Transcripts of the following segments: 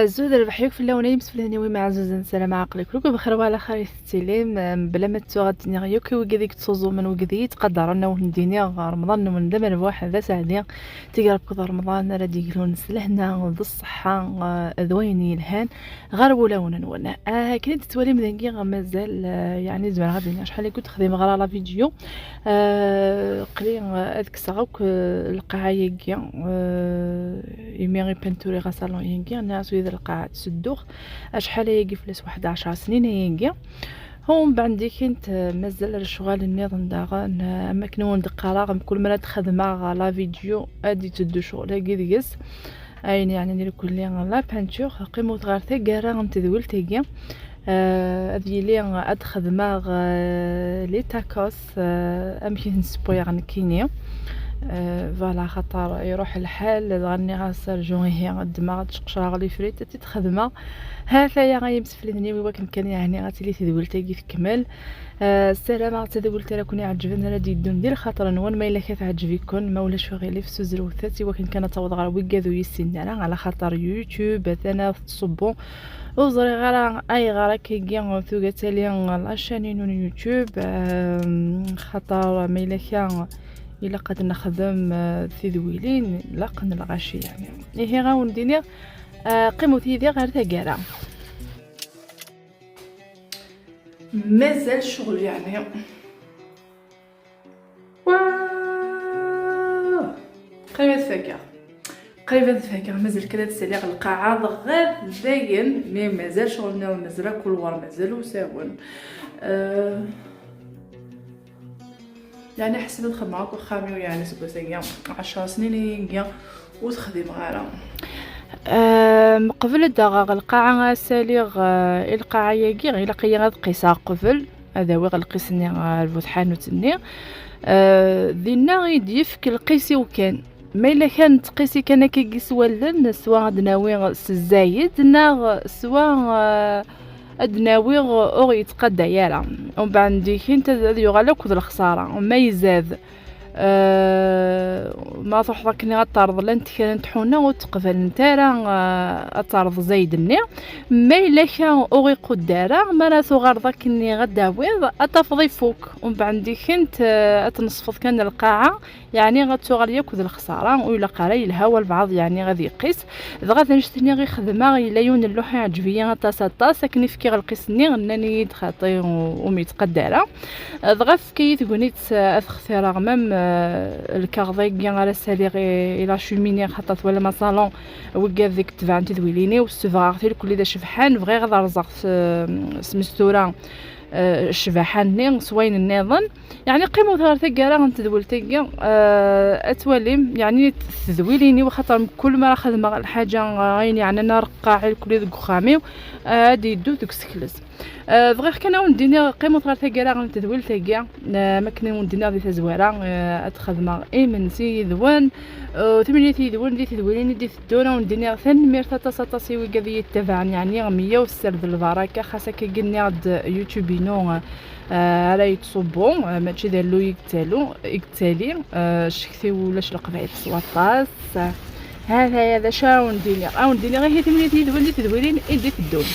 زود ربحيك في اللونين بسم الله نوي مع زوز نسلام عقلك لوك بخير وعلى خير التليم بلا ما تغادني غيوكي وكذيك تصوزو من وكذي تقدر انا ونديني رمضان من دم واحد ذا سعدي تقرب كذا رمضان راه يقولون سلهنا بالصحه ذويني الهان غربوا لونا ولا كنت تولي مذنقي مازال يعني زمان غادي شحال كنت خديم غير لا فيديو قلي هذيك الساعه القاعه يكيا يميغي بنتوري غاسالون يكيا الناس وإذا القاعة تسدوخ شحال يجي فلس 11 سنين يجي هون بعندي كنت مازال الشغل النظام داغن اما كنون دقه رغم كل مرة خدمه لا فيديو ادي تدو شغل كيديس اين يعني ندير كل لا بانتور قيمه غير تاكرا نتذول تيجي هذه لي اد خدمه لي تاكوس امشي نسبو يعني كينيا فوالا خاطر يروح الحال غني غاسر جويه الدماغ تشقشر لي فريت تتخدمه هذا يا غيمسفلني وكان كان يعني غاتي لي تدول تاكي تكمل السلامه تدول ترى كوني عجبنا لا ديدون ديال خاطر نون ما الا كتعجبكم ما ولاش غير في سوزروثاتي وكان كان توض غير وكادو يسين على خاطر يوتيوب انا تصبو وزري غير اي غير كيجي ثوغا تالي لاشين يوتيوب خاطر ما الا كان الا قد نخدم في ذويلين لا قن الغاشي يعني هي غاون ديني قيمو تيدي غير تاكارا مازال شغل يعني قريبا فاكر مازال كذا تسالي القاعه غير زين مي مازال شغلنا مازال كل ور مازال وساون يعني حسب الخدمه خامي يعني سكوسيا 10 سنين يا وتخدم غير قبل الدغاغ القاعه ساليغ القاعه ياكي غير قيا غتقيسها قبل هذا هو غنقيسني الفتحان وتني دينا يديفك القيسي وكان ما الا كان تقيسي كان كيقيس ولن سواء دناوي الزايد نا سواء ادناوي او يتقدى يالا ومن بعد انت يغلق الخساره وما يزاد ما تحضرك ني غطارض لانت كانت حونه وتقبل نتارا اطارض زايدني ما الا كان اوغي قداره ما راه غرضك ني غداوي اطفضي فوق ومن بعد كنت اتنصفض كان القاعه يعني غتغاليا كذ الخساره ولا قراي الهوا البعض يعني غادي يقيس غادي نشتني غير خدمه غير ليون اللوحه عجبيه طاس كني فكي غلقيسني غناني تخاطي وميتقدره ضغف كي تقولي اثختي رغم الكارضي على سالي الى شوميني خطات ولا ما صالون وكاد ديك تبان تدويليني والسفاغتي كل دا شفحان بغي غدا رزق سمستوره الشبحان سوين النظام يعني قيمه ثار تاكارا نتدول تاكا اتولي يعني تذويليني وخاطر كل ما خدمه الحاجه غاين يعني انا رقاعي كل ذوك خامي هادي يدو دوك سكلس بغيت كنا وندينا قيمه ثار تاكارا نتدول تاكا ما كنا وندينا دي تزواره اتخدمه ايمنسي ذوان ثمانية ذوان دي تذويليني دي الدوره وندينا ثان ميرتا تصاطسي وكذا يتبعني يعني 100 والسرد البركه خاصك كيقلني غد يوتيوبينو على يتصبو ماشي دالو يكتالي شكتي ولاش القبعيت سواطاس هذا شاون ديني غير هي 8 ذوان دي تذويلين ايدي في الدون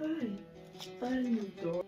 Hi, I'm your